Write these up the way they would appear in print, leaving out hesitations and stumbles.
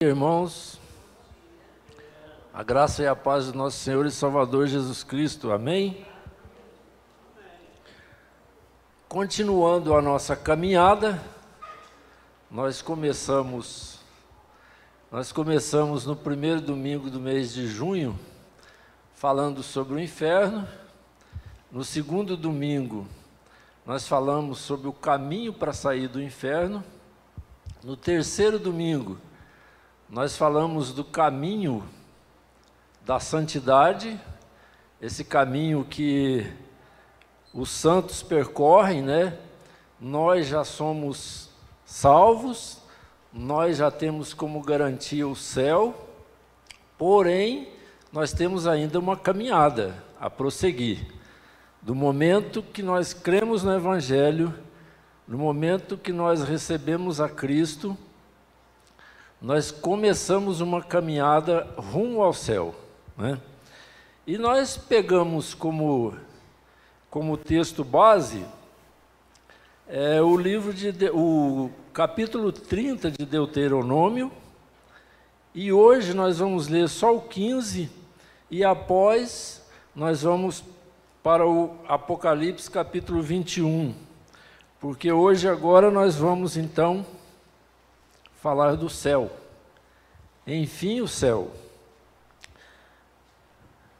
Irmãos, a graça e a paz do nosso Senhor e Salvador Jesus Cristo, amém? Continuando a nossa caminhada, nós começamos no primeiro domingo do mês de junho, falando sobre o inferno. No segundo domingo, nós falamos sobre o caminho para sair do inferno. No terceiro domingo, nós falamos do caminho da santidade, esse caminho que os santos percorrem, né? Nós já somos salvos, nós já temos como garantia o céu, porém, nós temos ainda uma caminhada a prosseguir. Do momento que nós cremos no Evangelho, no momento que nós recebemos a Cristo, nós começamos uma caminhada rumo ao céu, né? E nós pegamos como texto base o capítulo 30 de Deuteronômio, e hoje nós vamos ler só o 15, e após nós vamos para o Apocalipse capítulo 21, porque agora nós vamos então falar do céu. Enfim, o céu.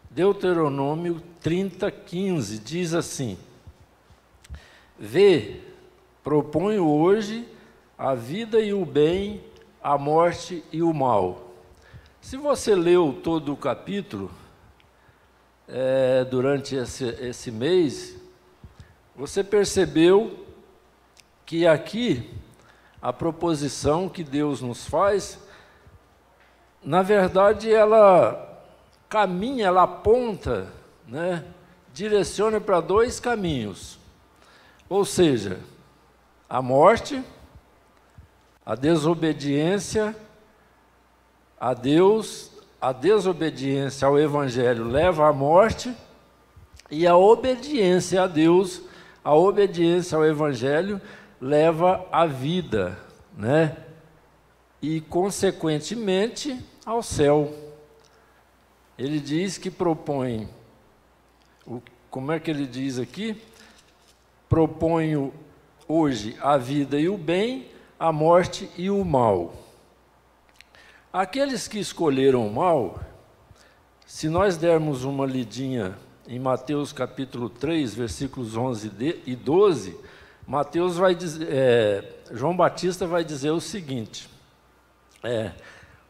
Deuteronômio 30, 15 diz assim: Vê, proponho hoje a vida e o bem, a morte e o mal. Se você leu todo o capítulo durante esse mês, você percebeu que aqui a proposição que Deus nos faz, na verdade, ela caminha, ela aponta, né, direciona para dois caminhos. Ou seja, a morte, a desobediência a Deus, a desobediência ao Evangelho leva à morte, e a obediência a Deus, a obediência ao Evangelho leva à vida, né? E, consequentemente, ao céu. Ele diz que propõe, como é que ele diz aqui? Proponho hoje a vida e o bem, a morte e o mal. Aqueles que escolheram o mal, se nós dermos uma lidinha em Mateus capítulo 3, versículos 11 e 12, Mateus vai dizer, João Batista vai dizer o seguinte: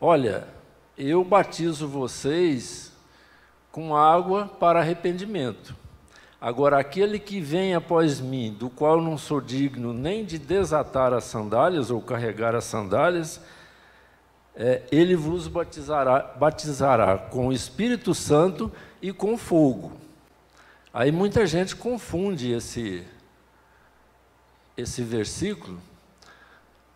olha, eu batizo vocês com água para arrependimento. Agora, aquele que vem após mim, do qual não sou digno nem de desatar as sandálias ou carregar as sandálias, ele vos batizará com o Espírito Santo e com fogo. Aí muita gente confunde esse versículo,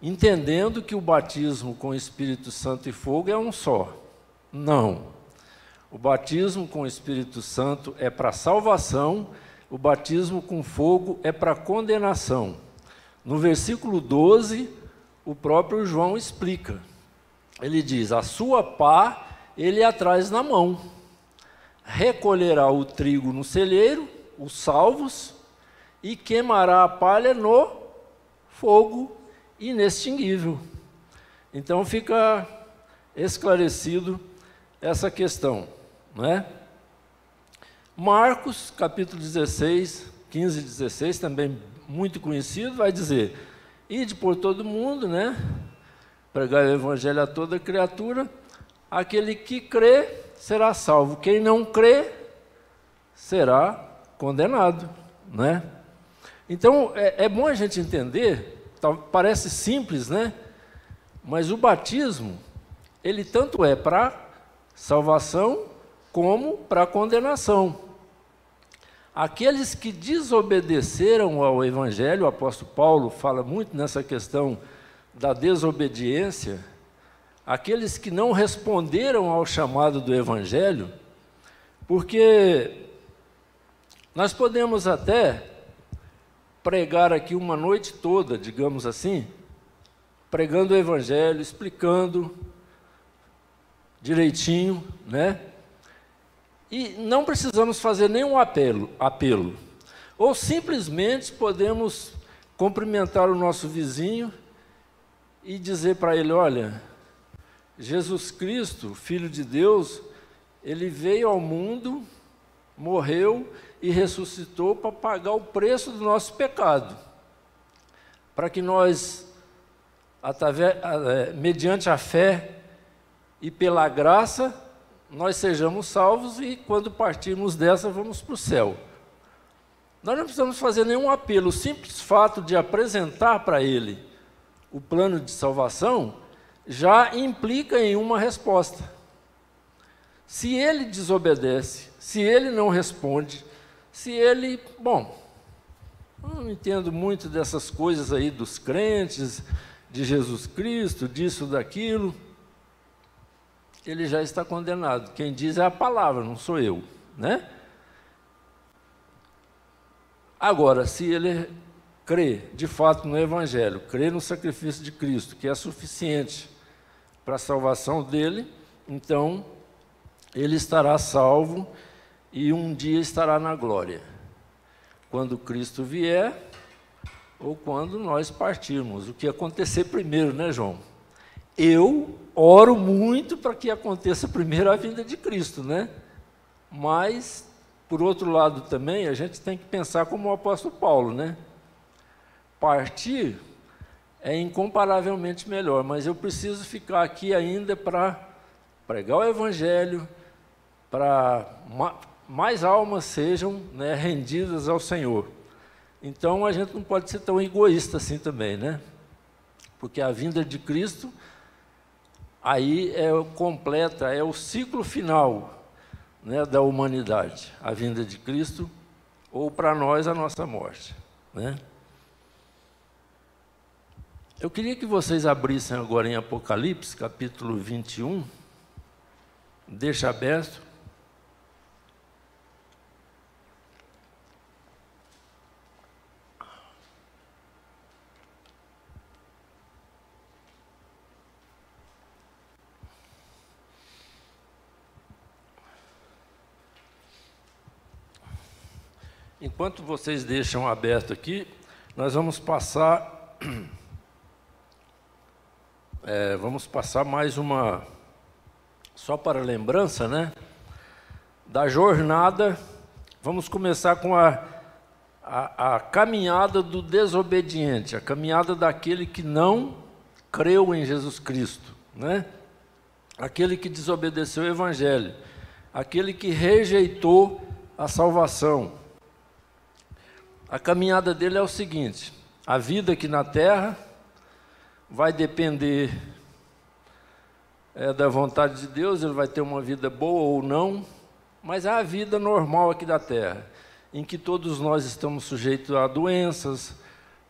entendendo que o batismo com o Espírito Santo e fogo é um só. Não. O batismo com o Espírito Santo é para salvação, o batismo com fogo é para condenação. No versículo 12, o próprio João explica. Ele diz: a sua pá ele a traz na mão, recolherá o trigo no celeiro, os salvos, e queimará a palha no fogo inextinguível. Então fica esclarecido essa questão, não é? Marcos, capítulo 16, 15 e 16, também muito conhecido, vai dizer: ide por todo mundo, né? Pregar o evangelho a toda criatura, aquele que crê será salvo, quem não crê será condenado, né? Então, é bom a gente entender, parece simples, né? Mas o batismo, ele tanto é para salvação como para condenação. Aqueles que desobedeceram ao Evangelho, o apóstolo Paulo fala muito nessa questão da desobediência, aqueles que não responderam ao chamado do Evangelho, porque nós podemos até pregar aqui uma noite toda, digamos assim, pregando o Evangelho, explicando, direitinho, né? E não precisamos fazer nenhum apelo. Ou simplesmente podemos cumprimentar o nosso vizinho e dizer para ele: olha, Jesus Cristo, Filho de Deus, ele veio ao mundo, morreu e ressuscitou para pagar o preço do nosso pecado, para que nós, mediante a fé e pela graça, nós sejamos salvos e quando partirmos dessa vamos para o céu. Nós não precisamos fazer nenhum apelo, o simples fato de apresentar para ele o plano de salvação já implica em uma resposta. Se ele desobedece, se ele não responde, se ele... Bom, eu não entendo muito dessas coisas aí dos crentes, de Jesus Cristo, disso, daquilo. Ele já está condenado. Quem diz é a palavra, não sou eu, né? Agora, se ele crê de fato no Evangelho, crê no sacrifício de Cristo, que é suficiente para a salvação dele, então ele estará salvo e um dia estará na glória. Quando Cristo vier, ou quando nós partirmos. O que acontecer primeiro, né, João? Eu oro muito para que aconteça primeiro a vinda de Cristo, né? Mas, por outro lado também, a gente tem que pensar como o apóstolo Paulo, né? Partir é incomparavelmente melhor, mas eu preciso ficar aqui ainda para pregar o Evangelho, para mais almas sejam, né, rendidas ao Senhor. Então a gente não pode ser tão egoísta assim também, né? Porque a vinda de Cristo aí é completa, é o ciclo final, né, da humanidade, a vinda de Cristo, ou para nós a nossa morte, né? Eu queria que vocês abrissem agora em Apocalipse, capítulo 21, deixa aberto. Enquanto vocês deixam aberto aqui, nós vamos passar mais uma, só para lembrança, né, da jornada. Vamos começar com a caminhada do desobediente, a caminhada daquele que não creu em Jesus Cristo, né? Aquele que desobedeceu o Evangelho, aquele que rejeitou a salvação. A caminhada dele é o seguinte: a vida aqui na terra vai depender da vontade de Deus, ele vai ter uma vida boa ou não, mas é a vida normal aqui da terra, em que todos nós estamos sujeitos a doenças,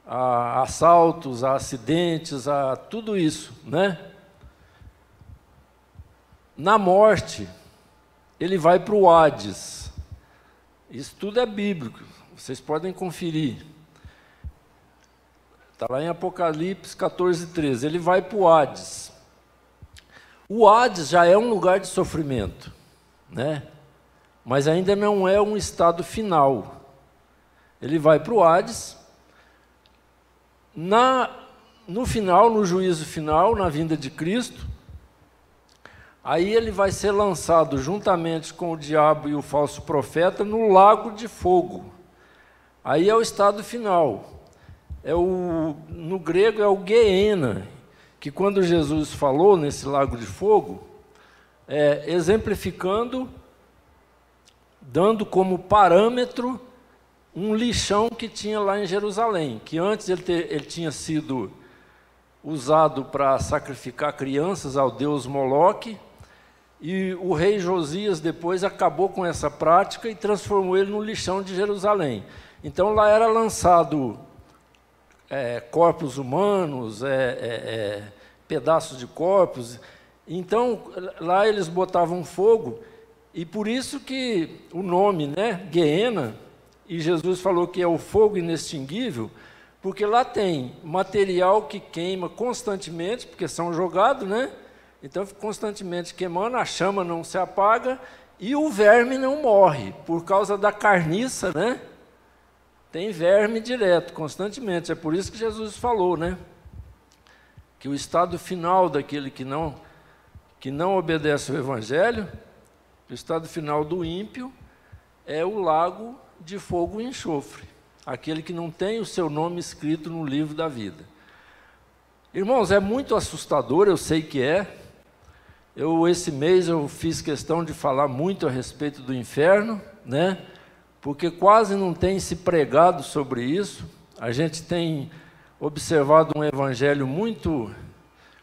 a assaltos, a acidentes, a tudo isso, né? Na morte, ele vai para o Hades. Isso tudo é bíblico, vocês podem conferir. Está lá em Apocalipse 14:13. Ele vai para o Hades. O Hades já é um lugar de sofrimento, né? Mas ainda não é um estado final. Ele vai para o Hades. No final, no juízo final, na vinda de Cristo, aí ele vai ser lançado juntamente com o diabo e o falso profeta no lago de fogo. Aí é o estado final. No grego é o Guiena, que quando Jesus falou nesse lago de fogo, exemplificando, dando como parâmetro um lixão que tinha lá em Jerusalém, que antes ele tinha sido usado para sacrificar crianças ao deus Moloque, e o rei Josias depois acabou com essa prática e transformou ele no lixão de Jerusalém. Então lá era lançado corpos humanos, pedaços de corpos. Então lá eles botavam fogo, e por isso que o nome, né, Guiena, e Jesus falou que é o fogo inextinguível, porque lá tem material que queima constantemente, porque são jogados, né? Então fica constantemente queimando, a chama não se apaga e o verme não morre, por causa da carniça, né? Tem verme direto, constantemente. É por isso que Jesus falou, né? Que o estado final daquele que não obedece ao Evangelho, o estado final do ímpio, é o lago de fogo e enxofre, aquele que não tem o seu nome escrito no livro da vida. Irmãos, é muito assustador, eu sei que é. Esse mês eu fiz questão de falar muito a respeito do inferno, né? Porque quase não tem se pregado sobre isso. A gente tem observado um evangelho muito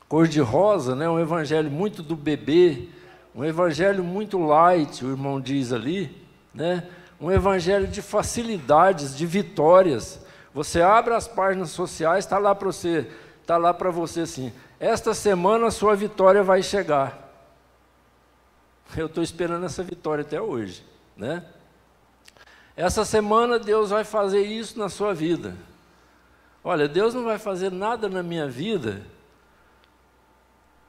cor-de-rosa, né? Um evangelho muito do bebê, um evangelho muito light, o irmão diz ali, né? Um evangelho de facilidades, de vitórias. Você abre as páginas sociais, está lá para você assim, esta semana a sua vitória vai chegar. Eu estou esperando essa vitória até hoje, né? Essa semana Deus vai fazer isso na sua vida. Olha, Deus não vai fazer nada na minha vida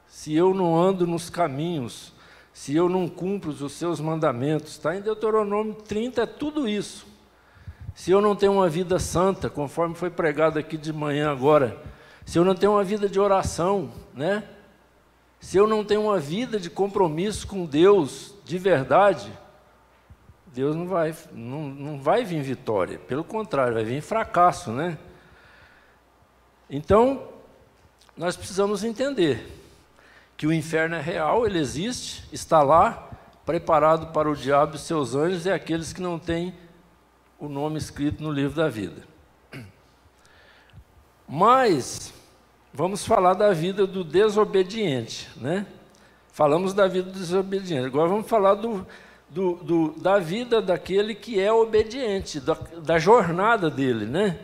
se eu não ando nos caminhos, se eu não cumpro os seus mandamentos. Está em Deuteronômio 30, é tudo isso. Se eu não tenho uma vida santa, conforme foi pregado aqui de manhã agora, se eu não tenho uma vida de oração, né? Se eu não tenho uma vida de compromisso com Deus de verdade, Deus não vai vir vitória, pelo contrário, vai vir fracasso, né? Então, nós precisamos entender que o inferno é real, ele existe, está lá, preparado para o diabo e seus anjos e aqueles que não têm o nome escrito no livro da vida. Mas vamos falar da vida do desobediente, né? Falamos da vida do desobediente, agora vamos falar da vida daquele que é obediente, da jornada dele, né?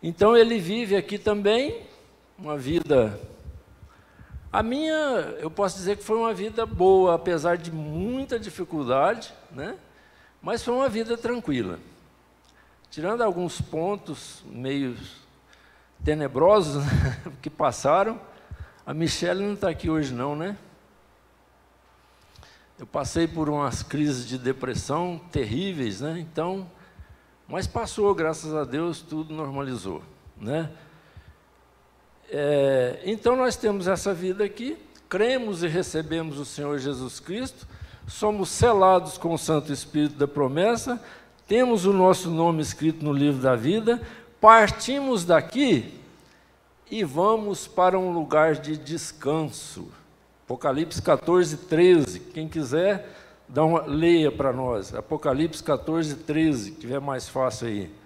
Então ele vive aqui também uma vida... A minha, eu posso dizer que foi uma vida boa, apesar de muita dificuldade, né? Mas foi uma vida tranquila. Tirando alguns pontos meio tenebrosos, né, que passaram, a Michele não está aqui hoje não, né? Eu passei por umas crises de depressão terríveis, né? Então, mas passou, graças a Deus, tudo normalizou, né? Então nós temos essa vida aqui, cremos e recebemos o Senhor Jesus Cristo, somos selados com o Santo Espírito da promessa, temos o nosso nome escrito no livro da vida, partimos daqui e vamos para um lugar de descanso. Apocalipse 14, 13, quem quiser, leia para nós, Apocalipse 14, 13, que tiver mais fácil aí.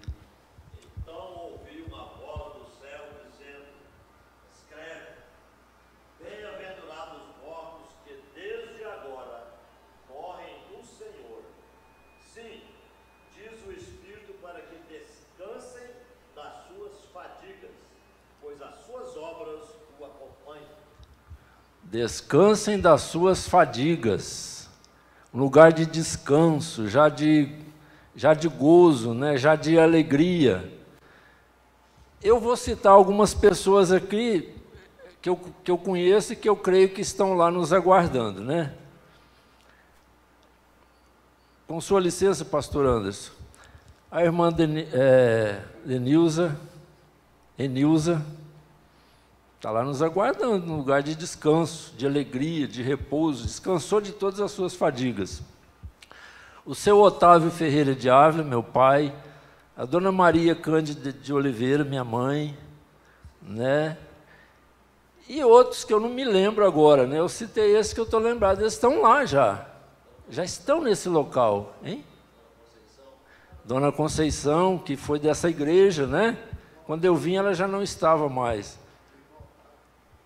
Descansem das suas fadigas, um lugar de descanso, já de gozo, né? Já de alegria. Eu vou citar algumas pessoas aqui que eu conheço e que eu creio que estão lá nos aguardando, né? Com sua licença, pastor Anderson, a irmã Enilza, está lá nos aguardando, num lugar de descanso, de alegria, de repouso, descansou de todas as suas fadigas. O seu Otávio Ferreira de Ávila, meu pai, a dona Maria Cândida de Oliveira, minha mãe, né? E outros que eu não me lembro agora, né? Eu citei esses que eu estou lembrado, eles estão lá já estão nesse local, hein? Dona Conceição, que foi dessa igreja, né? Quando eu vim, ela já não estava mais.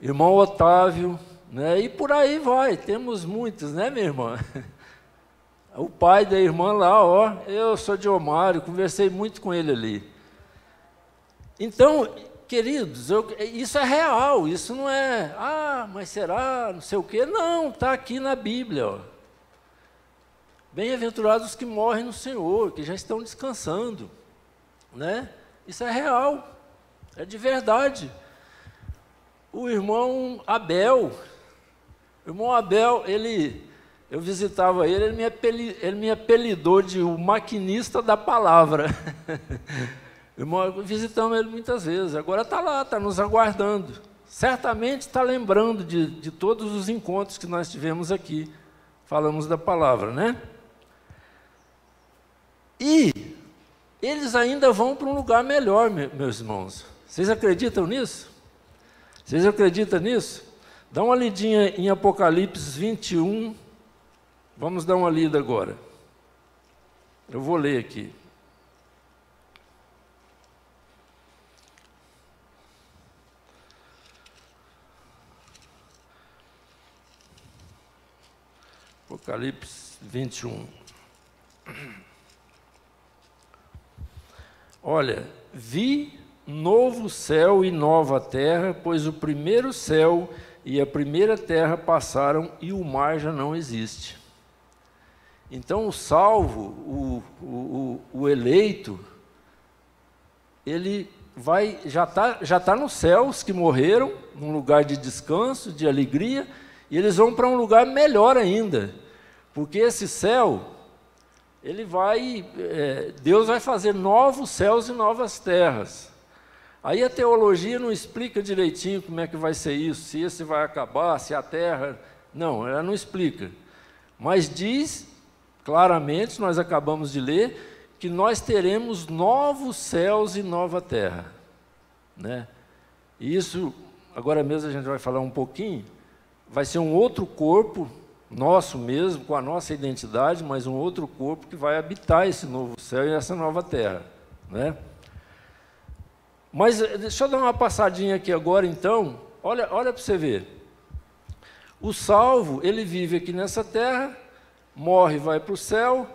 Irmão Otávio, né? E por aí vai, temos muitos, né, minha irmã? O pai da irmã lá, ó, eu sou de Omário, conversei muito com ele ali. Então, queridos, isso é real, isso não é, mas será, não sei o quê, não, está aqui na Bíblia, ó. Bem-aventurados os que morrem no Senhor, que já estão descansando, né? Isso é real, é de verdade. O irmão Abel, O irmão Abel, eu visitava ele, ele me apelidou de o maquinista da palavra. Irmão, visitamos ele muitas vezes, agora está lá, está nos aguardando. Certamente está lembrando de todos os encontros que nós tivemos aqui. Falamos da palavra, né? E eles ainda vão para um lugar melhor, meus irmãos. Vocês acreditam nisso? Vocês acreditam nisso? Dá uma lidinha em Apocalipse 21. Vamos dar uma lida agora. Eu vou ler aqui. Apocalipse 21. Olha, vi novo céu e nova terra, pois o primeiro céu e a primeira terra passaram e o mar já não existe. Então o salvo, o eleito, ele já tá nos céus que morreram, num lugar de descanso, de alegria, e eles vão para um lugar melhor ainda, porque esse céu, Deus vai fazer novos céus e novas terras. Aí a teologia não explica direitinho como é que vai ser isso, se esse vai acabar, se a terra... Não, ela não explica. Mas diz, claramente, nós acabamos de ler, que nós teremos novos céus e nova terra. Né? E isso, agora mesmo a gente vai falar um pouquinho, vai ser um outro corpo, nosso mesmo, com a nossa identidade, mas um outro corpo que vai habitar esse novo céu e essa nova terra. Né? Mas deixa eu dar uma passadinha aqui agora, então. Olha para você ver. O salvo, ele vive aqui nessa terra, morre, vai para o céu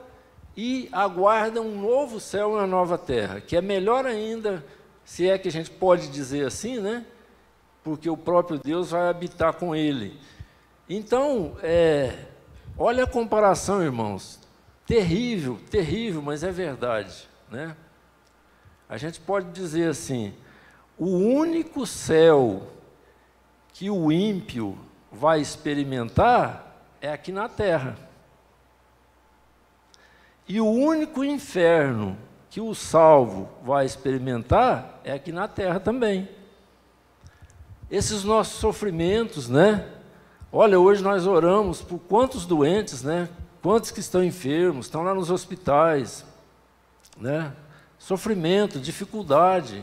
e aguarda um novo céu e uma nova terra, que é melhor ainda, se é que a gente pode dizer assim, né? Porque o próprio Deus vai habitar com ele. Então, olha a comparação, irmãos. Terrível, terrível, mas é verdade, né? A gente pode dizer assim, o único céu que o ímpio vai experimentar é aqui na terra. E o único inferno que o salvo vai experimentar é aqui na terra também. Esses nossos sofrimentos, né? Olha, hoje nós oramos por quantos doentes, né? Quantos que estão enfermos, estão lá nos hospitais, né? Sofrimento, dificuldade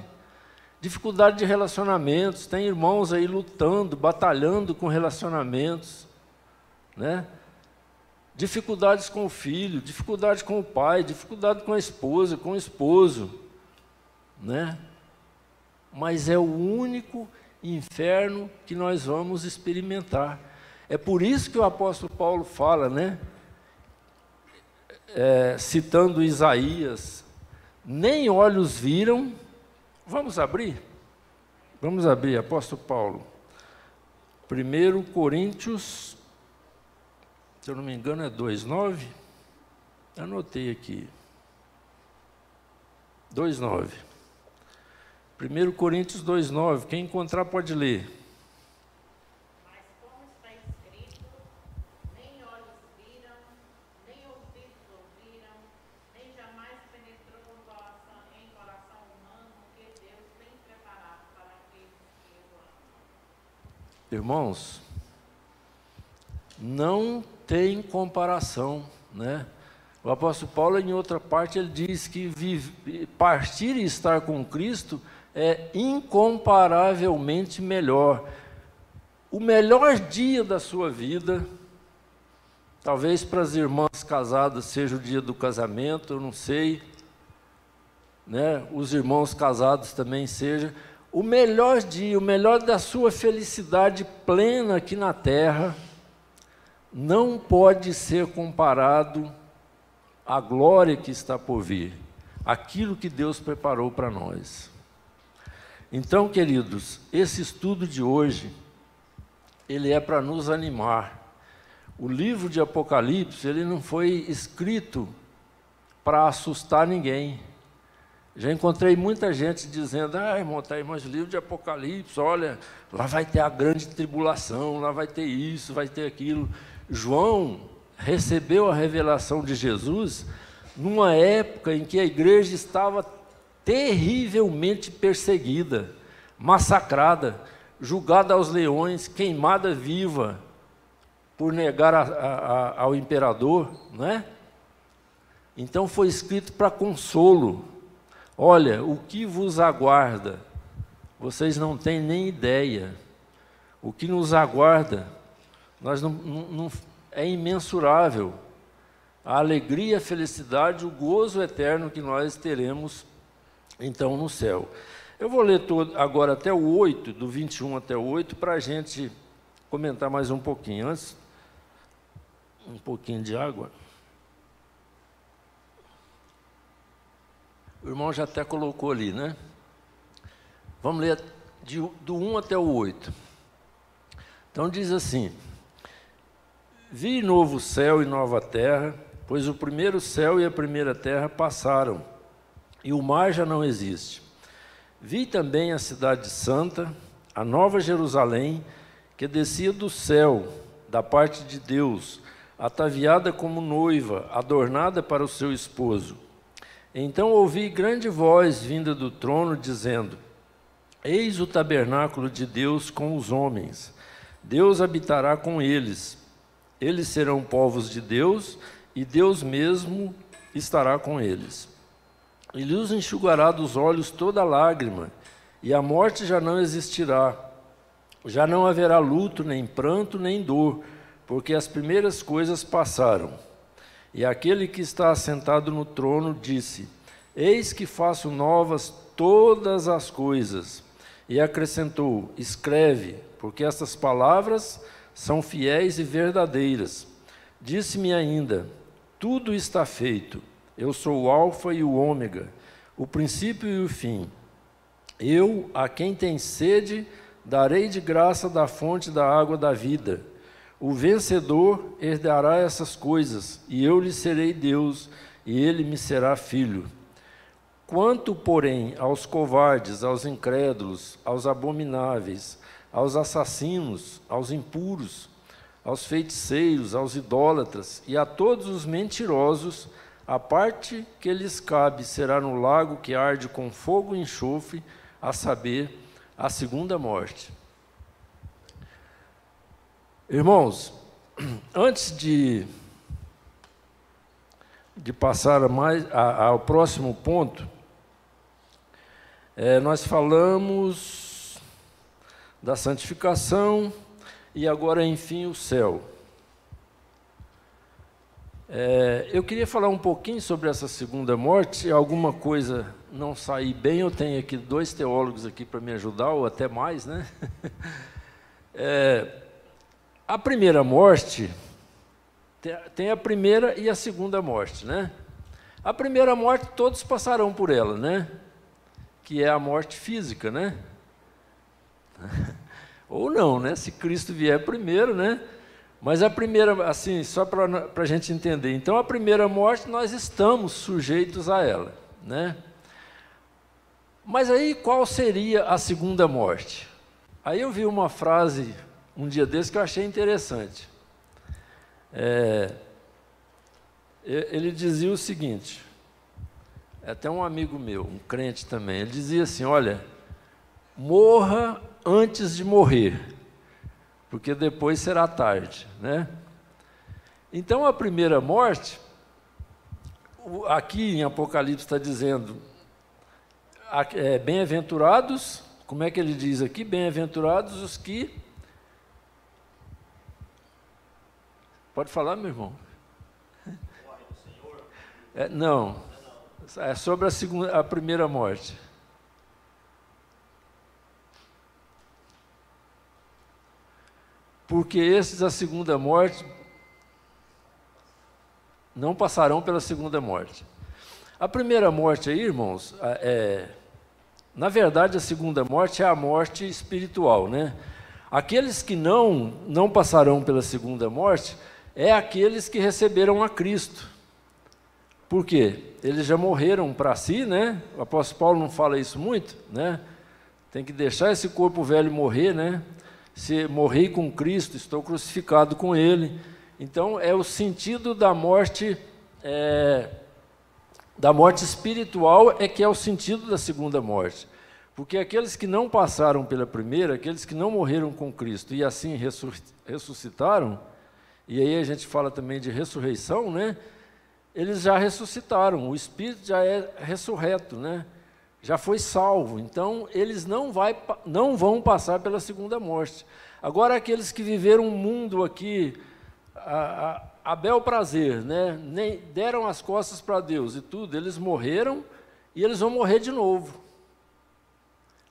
de relacionamentos. Tem irmãos aí lutando, batalhando com relacionamentos, né? Dificuldades com o filho, dificuldade com o pai, dificuldade com a esposa, com o esposo, né? Mas é o único inferno que nós vamos experimentar. É por isso que o apóstolo Paulo fala, né? Citando Isaías, nem olhos viram. Vamos abrir? Vamos abrir, apóstolo Paulo. 1 Coríntios, se eu não me engano, é 2:9. Anotei aqui. 2:9. 1 Coríntios 2:9. Quem encontrar pode ler. Mas como está escrito, nem olhos viram, nem ouvidos ouviram, nem jamais penetrou em coração humano o que Deus tem preparado para aqueles que o amam. Irmãos, não tem comparação, né? O apóstolo Paulo, em outra parte, ele diz que partir e estar com Cristo é incomparavelmente melhor. O melhor dia da sua vida, talvez para as irmãs casadas seja o dia do casamento, eu não sei, né? Os irmãos casados também seja. O melhor dia, o melhor da sua felicidade plena aqui na terra, não pode ser comparado à glória que está por vir, aquilo que Deus preparou para nós. Então, queridos, esse estudo de hoje, ele é para nos animar. O livro de Apocalipse, ele não foi escrito para assustar ninguém. Já encontrei muita gente dizendo, irmão, está aí mais o livro de Apocalipse, olha, lá vai ter a grande tribulação, lá vai ter isso, vai ter aquilo. João recebeu a revelação de Jesus numa época em que a igreja estava terrivelmente perseguida, massacrada, julgada aos leões, queimada viva por negar ao imperador, não é? Então foi escrito para consolo. Olha, o que vos aguarda, vocês não têm nem ideia. O que nos aguarda, nós não é imensurável. A alegria, a felicidade, o gozo eterno que nós teremos, então, no céu. Eu vou ler agora até o 8, do 21 até o 8, para a gente comentar mais um pouquinho. Antes, um pouquinho de água. O irmão já até colocou ali, né? Vamos ler do 1 até o 8. Então diz assim: Vi novo céu e nova terra, pois o primeiro céu e a primeira terra passaram, e o mar já não existe. Vi também a cidade santa, a nova Jerusalém, que descia do céu, da parte de Deus, ataviada como noiva, adornada para o seu esposo. Então ouvi grande voz vinda do trono, dizendo: Eis o tabernáculo de Deus com os homens. Deus habitará com eles. Eles serão povos de Deus, e Deus mesmo estará com eles. E lhes enxugará dos olhos toda lágrima, e a morte já não existirá. Já não haverá luto, nem pranto, nem dor, porque as primeiras coisas passaram. E aquele que está assentado no trono disse: Eis que faço novas todas as coisas. E acrescentou: Escreve, porque estas palavras são fiéis e verdadeiras. Disse-me ainda: Tudo está feito. Eu sou o Alfa e o Ômega, o princípio e o fim. Eu, a quem tem sede, darei de graça da fonte da água da vida. O vencedor herdará essas coisas, e eu lhe serei Deus, e ele me será filho. Quanto, porém, aos covardes, aos incrédulos, aos abomináveis, aos assassinos, aos impuros, aos feiticeiros, aos idólatras e a todos os mentirosos, a parte que lhes cabe será no lago que arde com fogo e enxofre, a saber, a segunda morte. Irmãos, antes de passar ao próximo ponto, nós falamos da santificação e agora, enfim, o céu. Eu queria falar um pouquinho sobre essa segunda morte. Se alguma coisa não sair bem, eu tenho aqui 2 teólogos aqui para me ajudar, ou até mais, né? A primeira morte, tem a primeira e a segunda morte, né? A primeira morte, todos passarão por ela, né? Que é a morte física, né? Ou não, né? Se Cristo vier primeiro, né? Mas a primeira, assim, só para a gente entender. Então, a primeira morte, nós estamos sujeitos a ela, né? Mas aí, qual seria a segunda morte? Aí eu vi uma frase um dia desse que eu achei interessante. Ele dizia o seguinte, até um amigo meu, um crente também, ele dizia assim: olha, morra antes de morrer, porque depois será tarde, né? Então, a primeira morte, aqui em Apocalipse está dizendo, bem-aventurados, como é que ele diz aqui? Bem-aventurados os que... Pode falar, meu irmão? Não, é sobre a primeira morte. Porque esses, a segunda morte, não passarão pela segunda morte. A primeira morte aí, irmãos, na verdade, a segunda morte é a morte espiritual, né? Aqueles que não passarão pela segunda morte é aqueles que receberam a Cristo. Por quê? Eles já morreram para si, né? O apóstolo Paulo não fala isso muito, né? Tem que deixar esse corpo velho morrer, né? Se morri com Cristo, estou crucificado com Ele. Então, é o sentido da morte espiritual que é o sentido da segunda morte. Porque aqueles que não passaram pela primeira, aqueles que não morreram com Cristo e assim ressuscitaram, e aí a gente fala também de ressurreição, né? Eles já ressuscitaram, o espírito já é ressurreto, né? Já foi salvo, então eles não vão passar pela segunda morte. Agora, aqueles que viveram um mundo aqui a bel prazer, né? Nem deram as costas para Deus e tudo, eles morreram e eles vão morrer de novo.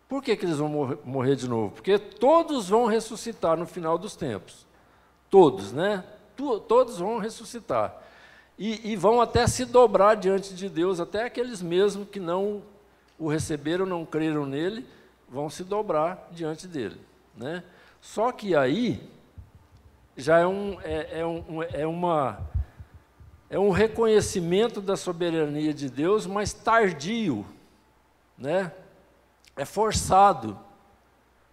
Por que eles vão morrer de novo? Porque todos vão ressuscitar no final dos tempos. Todos, né? Todos vão ressuscitar. E vão até se dobrar diante de Deus, até aqueles mesmos que não o receberam, não creram nele, vão se dobrar diante dele, né? Só que aí já é um reconhecimento da soberania de Deus, mas tardio, né? É forçado,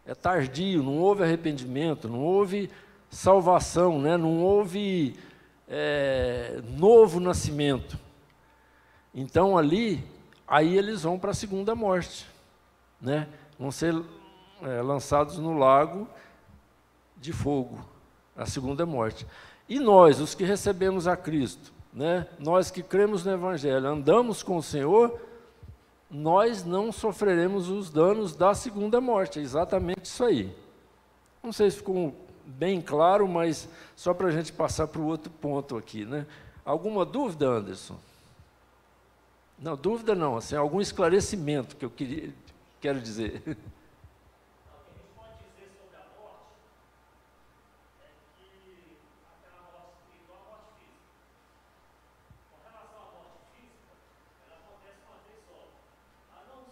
é tardio, não houve arrependimento, não houve salvação, né? Não houve novo nascimento. Então aí eles vão para a segunda morte, né? Vão ser lançados no lago de fogo, a segunda morte. E nós, os que recebemos a Cristo, né? Nós que cremos no Evangelho, andamos com o Senhor, nós não sofreremos os danos da segunda morte. É exatamente isso aí. Não sei se ficou bem claro, mas só para a gente passar para o outro ponto aqui, né? Alguma dúvida, Anderson? Não, dúvida não, assim, algum esclarecimento que eu quero dizer.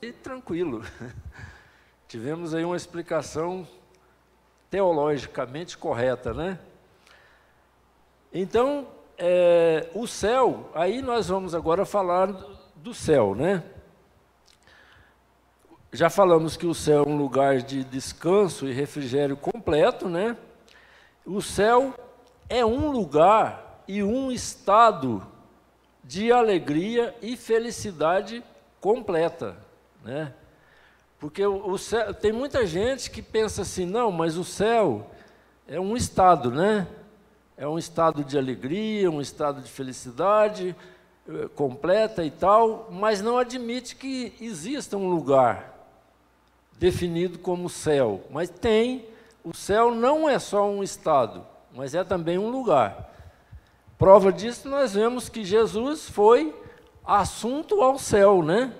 E tranquilo, tivemos aí uma explicação teologicamente correta, né? Então, o céu, aí nós vamos agora falar do céu, né? Já falamos que o céu é um lugar de descanso e refrigério completo, né? O céu é um lugar e um estado de alegria e felicidade completa, né? Porque o céu, tem muita gente que pensa assim, não, mas o céu é um estado, né? É um estado de alegria, um estado de felicidade completa e tal, mas não admite que exista um lugar definido como céu. Mas o céu não é só um estado, mas é também um lugar. Prova disso, nós vemos que Jesus foi assunto ao céu, né?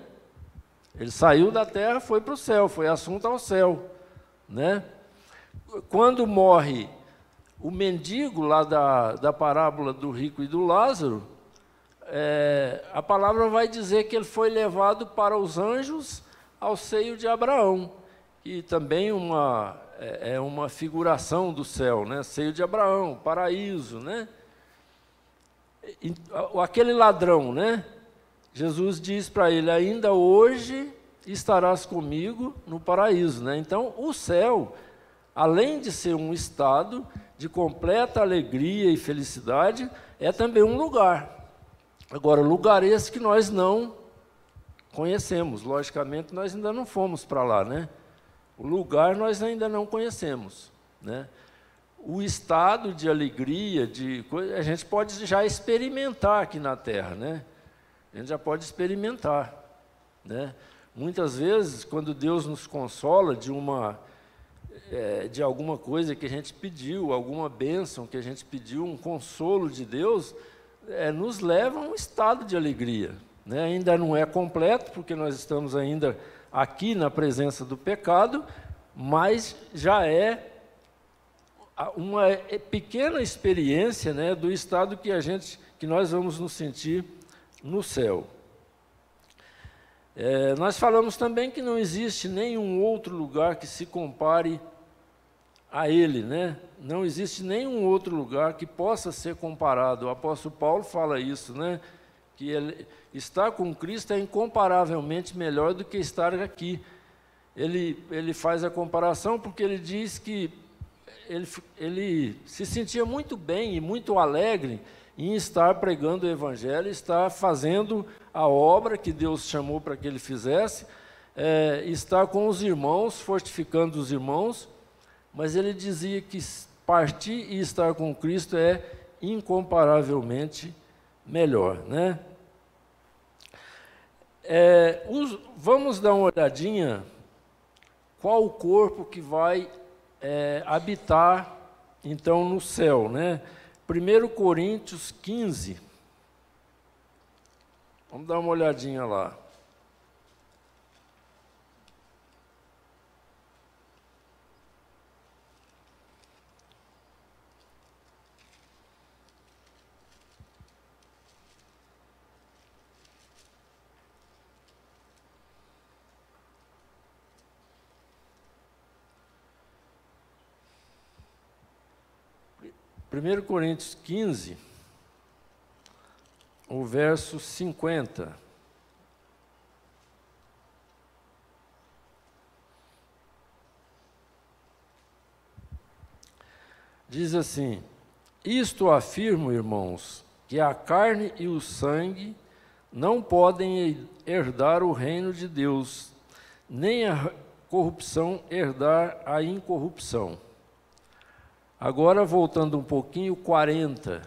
Ele saiu da terra, foi para o céu, foi assunto ao céu, né? Quando morre o mendigo lá da parábola do rico e do Lázaro, a palavra vai dizer que ele foi levado para os anjos ao seio de Abraão, e também é uma figuração do céu, né? Seio de Abraão, paraíso, né? Aquele ladrão, né? Jesus diz para ele, ainda hoje estarás comigo no paraíso, né? Então, o céu, além de ser um estado de completa alegria e felicidade, é também um lugar. Agora, lugar esse que nós não conhecemos, logicamente nós ainda não fomos para lá, né? O lugar nós ainda não conhecemos, né? O estado de alegria, a gente pode já experimentar aqui na Terra, né? A gente já pode experimentar, né? Muitas vezes, quando Deus nos consola de alguma coisa que a gente pediu, alguma bênção que a gente pediu, um consolo de Deus, nos leva a um estado de alegria, né? Ainda não é completo, porque nós estamos ainda aqui na presença do pecado, mas já é uma pequena experiência, né, do estado que nós vamos nos sentir no céu. Nós falamos também que não existe nenhum outro lugar que se compare a ele, né? Não existe nenhum outro lugar que possa ser comparado. O apóstolo Paulo fala isso, né? que estar com Cristo é incomparavelmente melhor do que estar aqui. Ele faz a comparação porque ele diz que ele se sentia muito bem e muito alegre em estar pregando o Evangelho, estar fazendo a obra que Deus chamou para que ele fizesse, estar com os irmãos, fortificando os irmãos, mas ele dizia que partir e estar com Cristo é incomparavelmente melhor, né? Vamos dar uma olhadinha qual o corpo que vai habitar então no céu, né? 1 Coríntios 15. Vamos dar uma olhadinha lá. Primeiro Coríntios 15, o verso 50. Diz assim: isto afirmo, irmãos, que a carne e o sangue não podem herdar o reino de Deus, nem a corrupção herdar a incorrupção. Agora, voltando um pouquinho, 40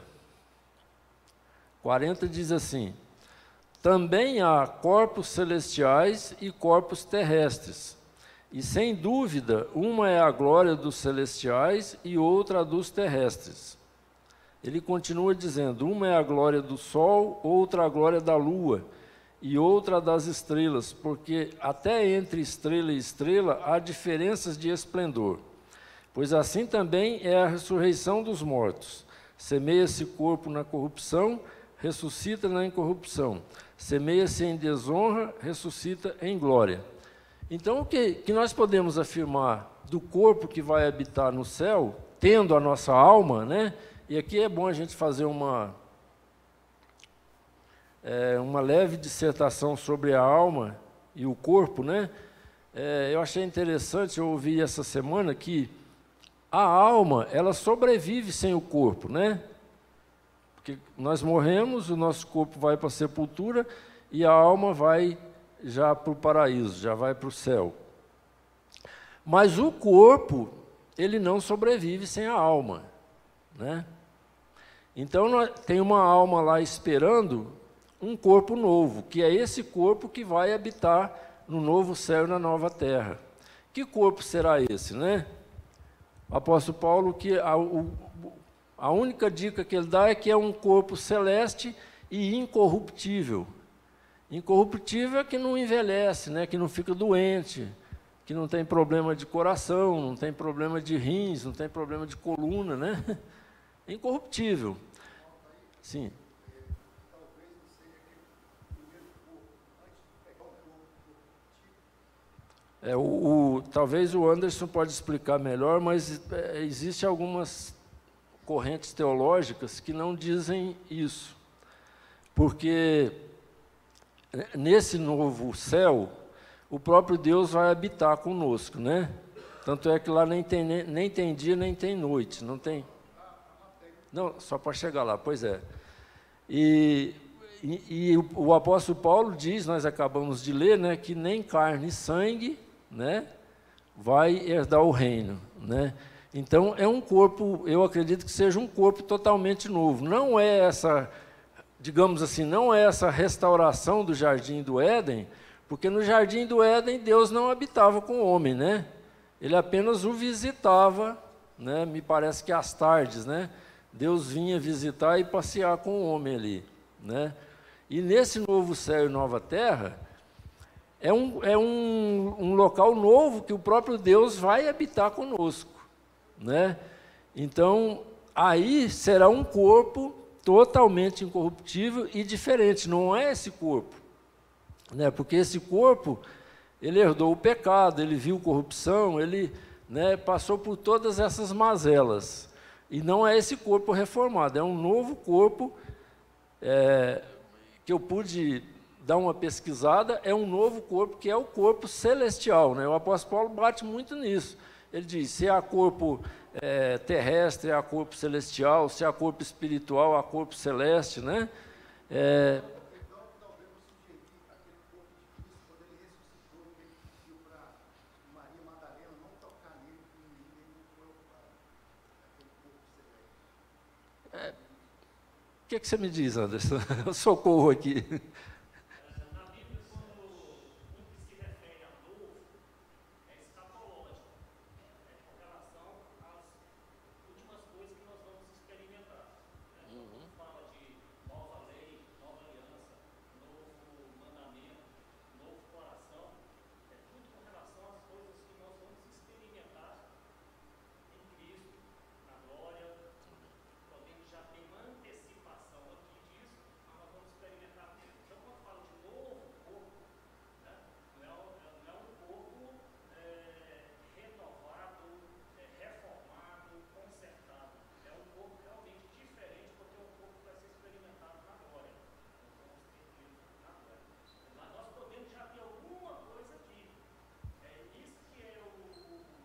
diz assim: também há corpos celestiais e corpos terrestres, e sem dúvida, uma é a glória dos celestiais e outra a dos terrestres. Ele continua dizendo: uma é a glória do sol, outra a glória da lua, e outra das estrelas, porque até entre estrela e estrela há diferenças de esplendor. Pois assim também é a ressurreição dos mortos. Semeia-se corpo na corrupção, ressuscita na incorrupção. Semeia-se em desonra, ressuscita em glória. Então, o que nós podemos afirmar do corpo que vai habitar no céu, tendo a nossa alma, né? E aqui é bom a gente fazer uma leve dissertação sobre a alma e o corpo, né? Eu achei interessante, eu ouvi essa semana que a alma, ela sobrevive sem o corpo, né? Porque nós morremos, o nosso corpo vai para a sepultura e a alma vai já para o paraíso, já vai para o céu. Mas o corpo, ele não sobrevive sem a alma, né? Então, tem uma alma lá esperando um corpo novo, que é esse corpo que vai habitar no novo céu e na nova terra. Que corpo será esse, né? O apóstolo Paulo, que a única dica que ele dá é que é um corpo celeste e incorruptível. Incorruptível é que não envelhece, né? Que não fica doente, que não tem problema de coração, não tem problema de rins, não tem problema de coluna, né? É incorruptível. Sim. Talvez o Anderson pode explicar melhor, mas existem algumas correntes teológicas que não dizem isso. Porque nesse novo céu, o próprio Deus vai habitar conosco, né? Tanto é que lá nem tem dia, nem tem noite, não tem? Não, só para chegar lá, pois é. E o apóstolo Paulo diz, nós acabamos de ler, né, que nem carne e sangue, né, vai herdar o reino, né? Então é um corpo, eu acredito que seja um corpo totalmente novo. Não é essa, digamos assim, não é essa restauração do jardim do Éden, porque no jardim do Éden Deus não habitava com o homem, né? Ele apenas o visitava, né? Me parece que às tardes, né? Deus vinha visitar e passear com o homem ali, né? E nesse novo céu e nova terra, é um local novo que o próprio Deus vai habitar conosco, né? Então, aí será um corpo totalmente incorruptível e diferente, não é esse corpo, né? Porque esse corpo, ele herdou o pecado, ele viu corrupção, ele, né, passou por todas essas mazelas, e não é esse corpo reformado, é um novo corpo que eu pude dar uma pesquisada, é um novo corpo, que é o corpo celestial, né? O apóstolo Paulo bate muito nisso. Ele diz, se há corpo terrestre, há corpo celestial, se há corpo espiritual, há corpo celeste, né? O que você me diz, Anderson? Socorro aqui. Na Bíblia, quando um que se refere a novo, é escatológico, com relação às últimas coisas que nós vamos experimentar. Quando fala de nova lei, nova aliança, novo mandamento, novo coração, é tudo com relação às coisas que nós vamos experimentar em Cristo, na glória. Podemos já ter uma antecipação aqui disso, mas nós vamos experimentar tudo. Então, quando fala de novo corpo, né, não é um corpo renovado, reformado, consertado. É um corpo realmente diferente, porque é um corpo que vai ser experimentado na glória. Nós vamos ter Cristo na glória. Mas nós podemos já ter alguma coisa aqui. É isso que é o bonito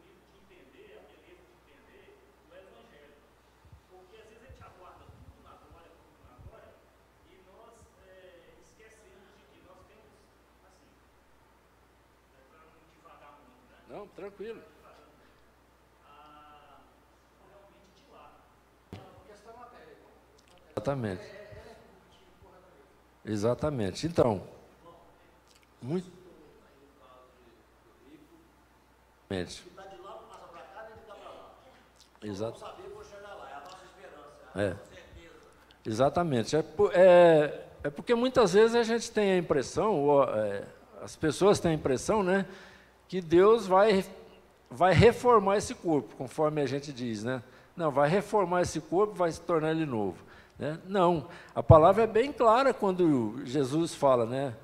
de entender, a beleza de entender o Evangelho. Porque às vezes a gente aguarda tudo na glória, e nós esquecemos de que nós temos, assim, para não devagar muito, né? Não, tranquilo. Realmente de lá. Exatamente. Exatamente. Então, muito. Está de lá, passa para cá, nem de cá para lá. Exato. Vamos saber, vou chegar lá. É a nossa esperança, é a É. nossa certeza. Exatamente. É porque muitas vezes a gente tem a impressão, as pessoas têm a impressão, né, que Deus vai reformar esse corpo, conforme a gente diz, né? Não, vai reformar esse corpo, vai se tornar ele novo, né? Não, a palavra é bem clara quando Jesus fala, né?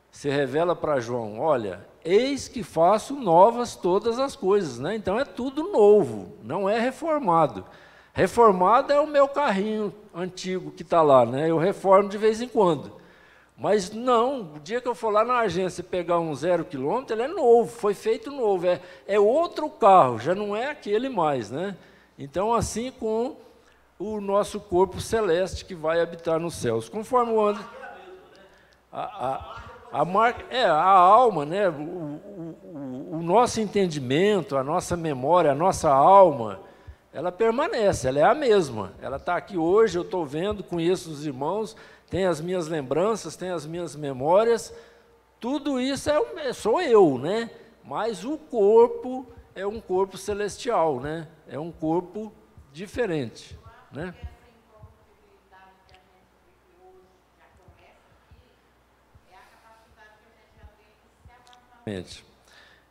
Se revela para João, olha, eis que faço novas todas as coisas, né? Então é tudo novo, não é reformado. Reformado é o meu carrinho antigo que está lá, né? Eu reformo de vez em quando. Mas não, o dia que eu for lá na agência pegar um 0 quilômetro, ele é novo, foi feito novo, é outro carro, já não é aquele mais, né? Então, assim com o nosso corpo celeste que vai habitar nos céus. Conforme o André... A marca a alma, né? O nosso entendimento, a nossa memória, a nossa alma, ela permanece, ela é a mesma. Ela está aqui hoje, eu estou vendo, conheço os irmãos, tem as minhas lembranças, tem as minhas memórias, tudo isso sou eu, né? Mas o corpo é um corpo celestial, né? É um corpo diferente, né? Essa incorruptibilidade que a gente vive hoje já começa aqui, é a capacidade que a gente já tem de se afastar.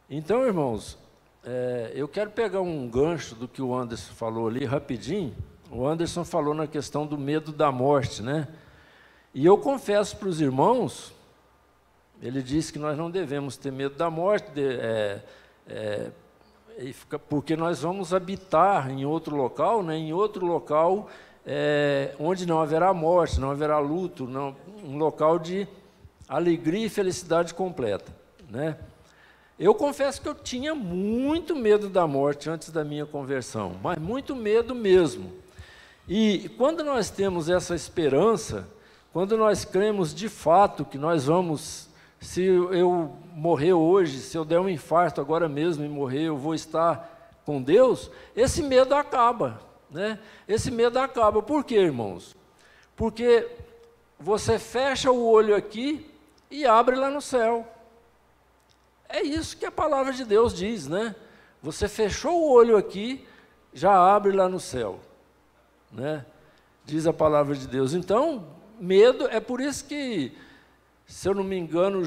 Então, irmãos, eu quero pegar um gancho do que o Anderson falou ali, rapidinho. O Anderson falou na questão do medo da morte, né? E eu confesso para os irmãos, ele disse que nós não devemos ter medo da morte, porque nós vamos habitar em outro local, né? Em outro local onde não haverá morte, não haverá luto, um local de alegria e felicidade completa, né? Eu confesso que eu tinha muito medo da morte antes da minha conversão, mas muito medo mesmo. E quando nós temos essa esperança, quando nós cremos de fato que nós vamos, se eu morrer hoje, se eu der um infarto agora mesmo e morrer, eu vou estar com Deus, esse medo acaba, né? Esse medo acaba. Por quê, irmãos? Porque você fecha o olho aqui e abre lá no céu. É isso que a palavra de Deus diz, né? Você fechou o olho aqui, já abre lá no céu, né? Diz a palavra de Deus. Então, medo, é por isso que, se eu não me engano,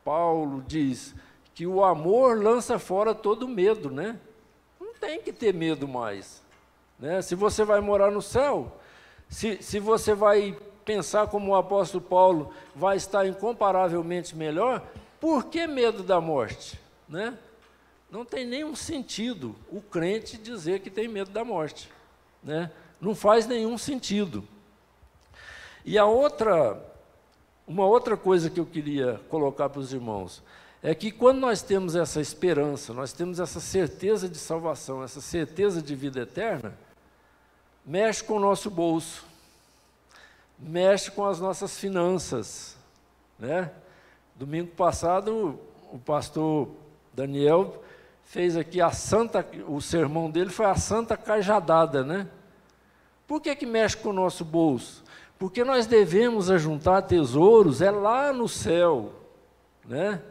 Paulo diz que o amor lança fora todo medo, né? Não tem que ter medo mais, né? Se você vai morar no céu, se você vai pensar como o apóstolo Paulo, vai estar incomparavelmente melhor, por que medo da morte, né? Não tem nenhum sentido o crente dizer que tem medo da morte, né? Não faz nenhum sentido. E uma outra coisa que eu queria colocar para os irmãos, é que quando nós temos essa esperança, nós temos essa certeza de salvação, essa certeza de vida eterna, mexe com o nosso bolso, mexe com as nossas finanças, né? Domingo passado, o pastor Daniel fez aqui o sermão dele foi a Santa Cajadada, né? Por que mexe com o nosso bolso? Porque nós devemos ajuntar tesouros, é lá no céu, né?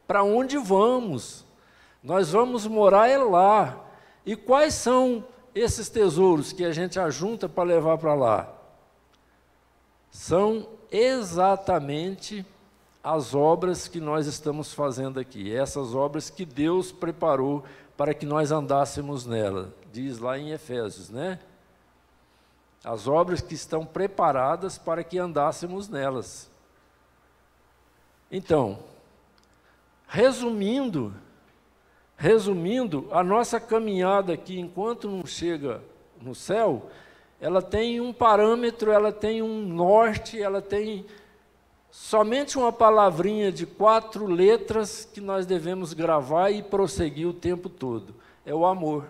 Para onde vamos? Nós vamos morar é lá. E quais são esses tesouros que a gente ajunta para levar para lá? São exatamente as obras que nós estamos fazendo aqui, essas obras que Deus preparou para que nós andássemos nela, diz lá em Efésios, né? As obras que estão preparadas para que andássemos nelas. Então, resumindo, a nossa caminhada aqui, enquanto não chega no céu, ela tem um parâmetro, ela tem um norte, ela tem somente uma palavrinha de 4 letras que nós devemos gravar e prosseguir o tempo todo. É o amor.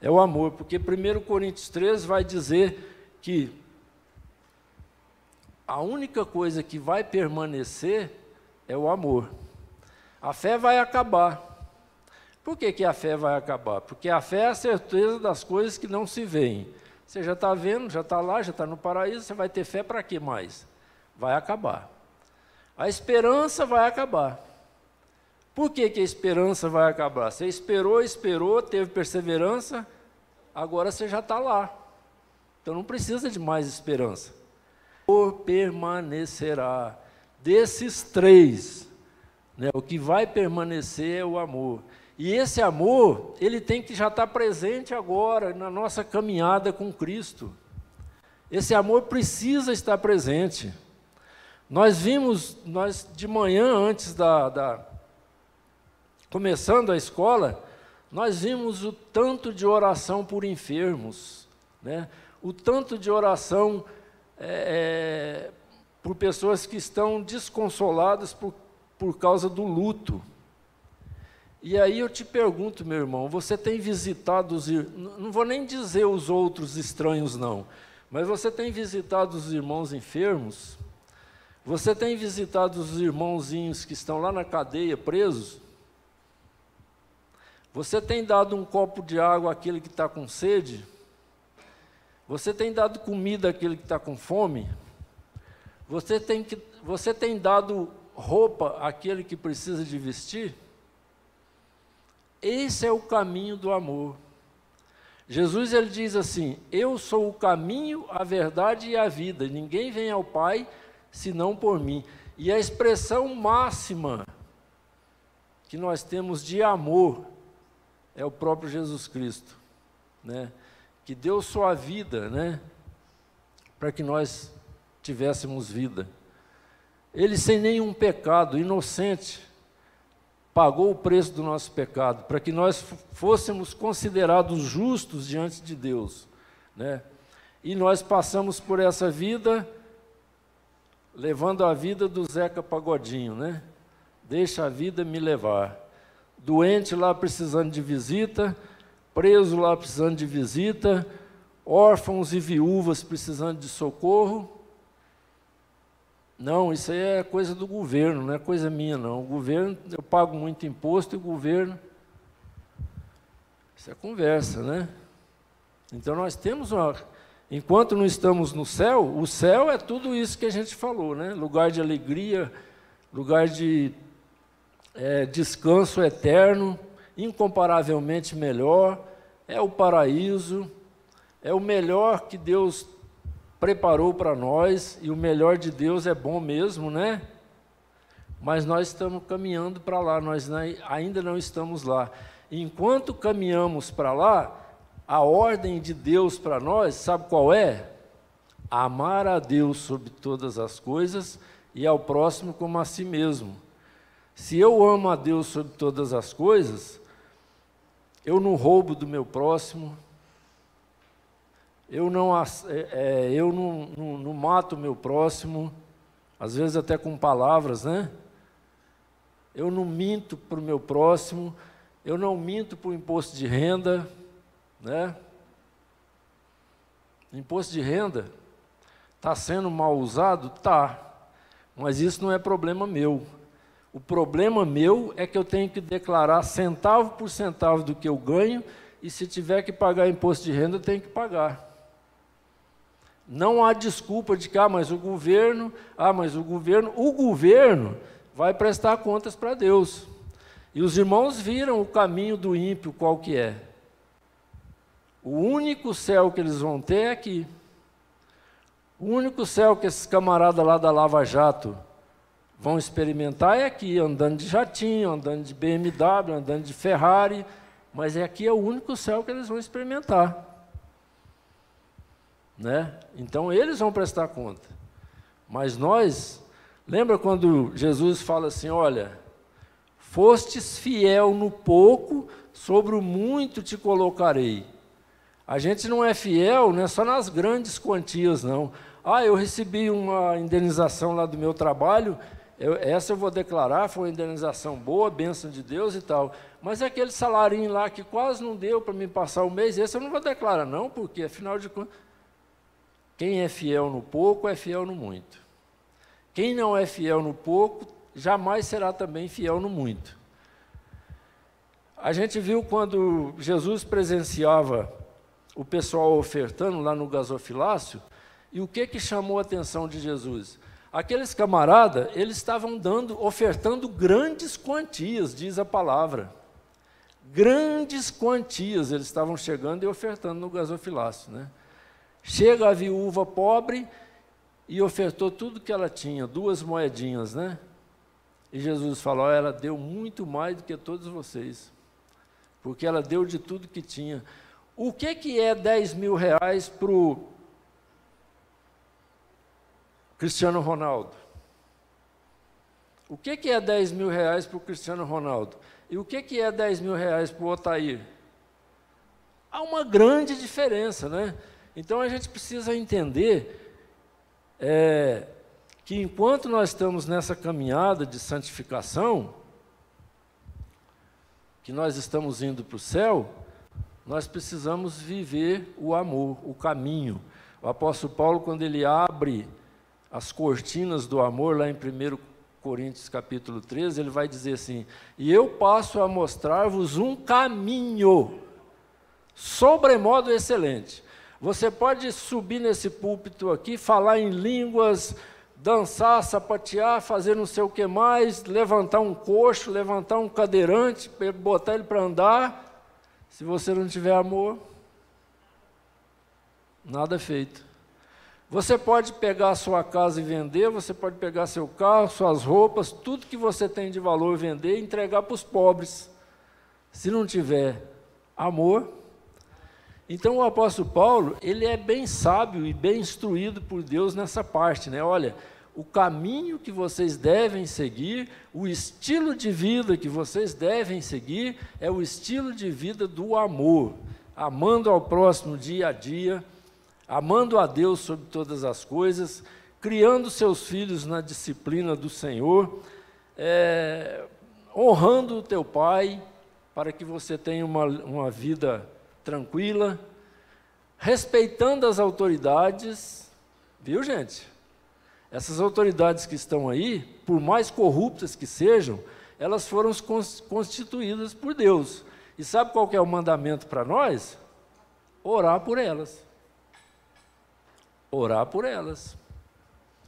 É o amor, porque 1 Coríntios 13 vai dizer que a única coisa que vai permanecer é o amor. A fé vai acabar. Por que a fé vai acabar? Porque a fé é a certeza das coisas que não se veem. Você já está vendo, já está lá, já está no paraíso, você vai ter fé para quê mais? Vai acabar. A esperança vai acabar. Por que a esperança vai acabar? Você esperou, teve perseverança, agora você já está lá. Então não precisa de mais esperança. O permanecerá. Desses 3, né, o que vai permanecer é o amor. E esse amor, ele tem que já estar presente agora, na nossa caminhada com Cristo. Esse amor precisa estar presente. Nós de manhã, antes começando a escola, nós vimos o tanto de oração por enfermos, né? O tanto de oração por pessoas que estão desconsoladas por causa do luto. E aí eu te pergunto, meu irmão, você tem visitado não vou nem dizer os outros estranhos não, mas você tem visitado os irmãos enfermos? Você tem visitado os irmãozinhos que estão lá na cadeia, presos? Você tem dado um copo de água àquele que está com sede? Você tem dado comida àquele que está com fome? Você tem dado roupa àquele que precisa de vestir? Esse é o caminho do amor. Jesus ele diz assim: eu sou o caminho, a verdade e a vida. Ninguém vem ao Pai senão por mim. E a expressão máxima que nós temos de amor é o próprio Jesus Cristo, né? Que deu sua vida, né? Para que nós tivéssemos vida. Ele, sem nenhum pecado, inocente, pagou o preço do nosso pecado, para que nós fôssemos considerados justos diante de Deus, né? E nós passamos por essa vida levando a vida do Zeca Pagodinho, né? Deixa a vida me levar. Doente lá precisando de visita, preso lá precisando de visita, órfãos e viúvas precisando de socorro. Não, isso aí é coisa do governo, não é coisa minha não. O governo, eu pago muito imposto e o governo... Isso é conversa, né? Então nós temos enquanto não estamos no céu, o céu é tudo isso que a gente falou, né? Lugar de alegria, lugar de descanso eterno, incomparavelmente melhor, é o paraíso, é o melhor que Deus preparou para nós, e o melhor de Deus é bom mesmo, né? Mas nós estamos caminhando para lá, nós ainda não estamos lá. Enquanto caminhamos para lá, a ordem de Deus para nós, sabe qual é? Amar a Deus sobre todas as coisas e ao próximo como a si mesmo. Se eu amo a Deus sobre todas as coisas, eu não roubo do meu próximo, eu não mato o meu próximo, às vezes até com palavras, né? Eu não minto para o meu próximo, eu não minto para o imposto de renda, né? Imposto de renda está sendo mal usado? Tá, mas isso não é problema meu. O problema meu é que eu tenho que declarar centavo por centavo do que eu ganho, e se tiver que pagar imposto de renda, eu tenho que pagar. Não há desculpa de que, mas o governo vai prestar contas para Deus. E os irmãos viram o caminho do ímpio qual que é. O único céu que eles vão ter é aqui. O único céu que esses camaradas lá da Lava Jato vão experimentar é aqui, andando de jatinho, andando de BMW, andando de Ferrari, mas aqui é o único céu que eles vão experimentar. Né? Então eles vão prestar conta. Mas nós, lembra quando Jesus fala assim, olha, fostes fiel no pouco, sobre o muito te colocarei. A gente não é fiel, não é só nas grandes quantias, não. Eu recebi uma indenização lá do meu trabalho, essa eu vou declarar, foi uma indenização boa, bênção de Deus e tal. Mas aquele salarinho lá que quase não deu para me passar o mês, esse eu não vou declarar, não, porque afinal de contas, quem é fiel no pouco é fiel no muito. Quem não é fiel no pouco, jamais será também fiel no muito. A gente viu quando Jesus presenciava o pessoal ofertando lá no gasofilácio, e o que chamou a atenção de Jesus? Aqueles camaradas, eles estavam ofertando grandes quantias, diz a palavra. Grandes quantias eles estavam chegando e ofertando no gasofilácio, né? Chega a viúva pobre e ofertou tudo que ela tinha, 2 moedinhas, né? E Jesus falou, ela deu muito mais do que todos vocês, porque ela deu de tudo que tinha. O que é 10 mil reais para o Cristiano Ronaldo? O que é 10 mil reais para o Cristiano Ronaldo? E o que é 10 mil reais para o Otair? Há uma grande diferença, né? Então a gente precisa entender que enquanto nós estamos nessa caminhada de santificação, que nós estamos indo para o céu, nós precisamos viver o amor, o caminho. O apóstolo Paulo, quando ele abre as cortinas do amor, lá em 1 Coríntios capítulo 13, ele vai dizer assim, e eu passo a mostrar-vos um caminho sobremodo excelente. Você pode subir nesse púlpito aqui, falar em línguas, dançar, sapatear, fazer não sei o que mais, levantar um coxo, levantar um cadeirante, botar ele para andar. Se você não tiver amor, nada é feito. Você pode pegar a sua casa e vender, você pode pegar seu carro, suas roupas, tudo que você tem de valor vender e entregar para os pobres. Se não tiver amor. Então o apóstolo Paulo, ele é bem sábio e bem instruído por Deus nessa parte, né? Olha, o caminho que vocês devem seguir, o estilo de vida que vocês devem seguir, é o estilo de vida do amor, amando ao próximo dia a dia, amando a Deus sobre todas as coisas, criando seus filhos na disciplina do Senhor, honrando o teu pai, para que você tenha uma vida tranquila, respeitando as autoridades, viu, gente? Essas autoridades que estão aí, por mais corruptas que sejam, elas foram constituídas por Deus. E sabe qual que é o mandamento para nós? Orar por elas. Orar por elas.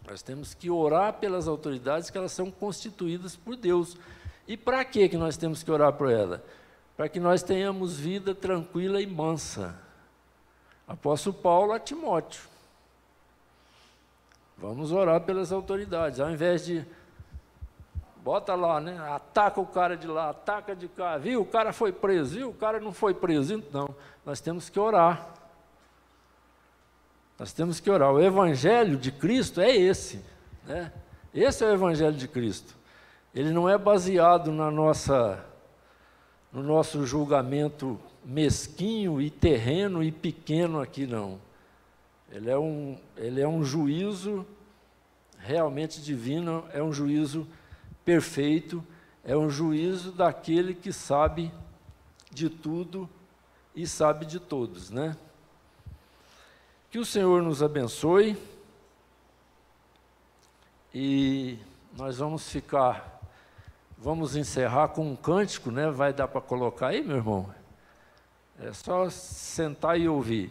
Nós temos que orar pelas autoridades, que elas são constituídas por Deus. E para que nós temos que orar por elas? Para que nós tenhamos vida tranquila e mansa. Apóstolo Paulo a Timóteo. Vamos orar pelas autoridades, ao invés de, bota lá, né? Ataca o cara de lá, ataca de cá, viu? O cara foi preso, viu? O cara não foi preso. Não, nós temos que orar. Nós temos que orar. O Evangelho de Cristo é esse, né? Esse é o Evangelho de Cristo. Ele não é baseado no nosso julgamento mesquinho e terreno e pequeno aqui, não. Ele é um juízo realmente divino, é um juízo perfeito, é um juízo daquele que sabe de tudo e sabe de todos, né? Que o Senhor nos abençoe, e nós vamos encerrar com um cântico, né? Vai dar para colocar aí, meu irmão? É só sentar e ouvir.